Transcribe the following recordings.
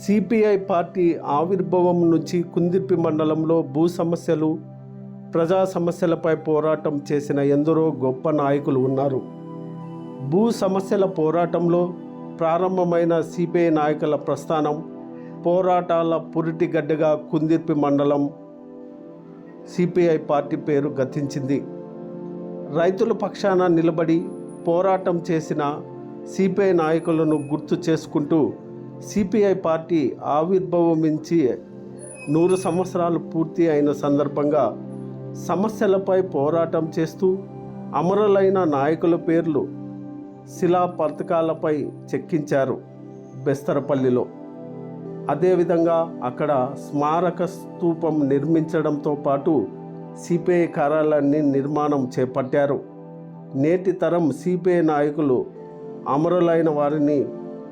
CPI party ఆవిర్భావం నుంచి కుందిర్పి మండలంలో భూ సమస్యలు, ప్రజా సమస్యలపై పోరాటం చేసిన ఎందరో గొప్ప నాయకులు ఉన్నారు. భూ సమస్యల పోరాటంలో ప్రారంభమైన సిపిఐ నాయకుల ప్రస్థానం పోరాటాల పురిటిగడ్డగా కుందిర్పి మండలం సిపిఐ పార్టీ పేరు గతించింది. రైతుల పక్షాన నిలబడి పోరాటం చేసిన సిపిఐ నాయకులను గుర్తు చేసుకుంటూ సిపిఐ పార్టీ ఆవిర్భవించి 100 సంవత్సరాలు పూర్తి అయిన సందర్భంగా సమస్యలపై పోరాటం చేస్తూ అమరులైన నాయకుల పేర్లు శిలా పథకాలపై చెక్కించారు బెస్తరపల్లిలో. అదేవిధంగా అక్కడ స్మారక స్తూపం నిర్మించడంతో పాటు సిపిఐ కార్యాలయాన్ని నిర్మాణం చేపట్టారు. నేటి తరం సిపిఐ నాయకులు అమరులైన వారిని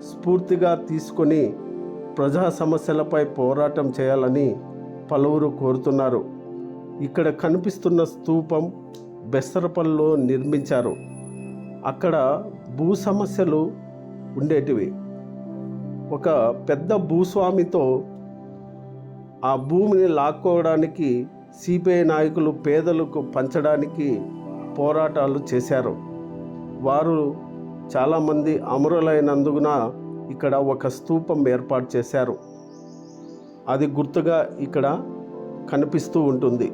స్ఫూర్తిగా తీసుకొని ప్రజా సమస్యలపై పోరాటం చేయాలని పలువురు కోరుతున్నారు. ఇక్కడ కనిపిస్తున్న స్తూపం బెస్తరపల్లిలో నిర్మించారు. అక్కడ భూ సమస్యలు ఉండేటివి. ఒక పెద్ద భూస్వామితో ఆ భూమిని లాక్కోవడానికి సిపిఐ నాయకులు పేదలకు పంచడానికి పోరాటాలు చేశారు. వారు చాలామంది అమరులైనందున ఇక్కడ ఒక స్తూపం ఏర్పాటు చేశారు. అది గుర్తుగా ఇక్కడ కనిపిస్తూ ఉంటుంది.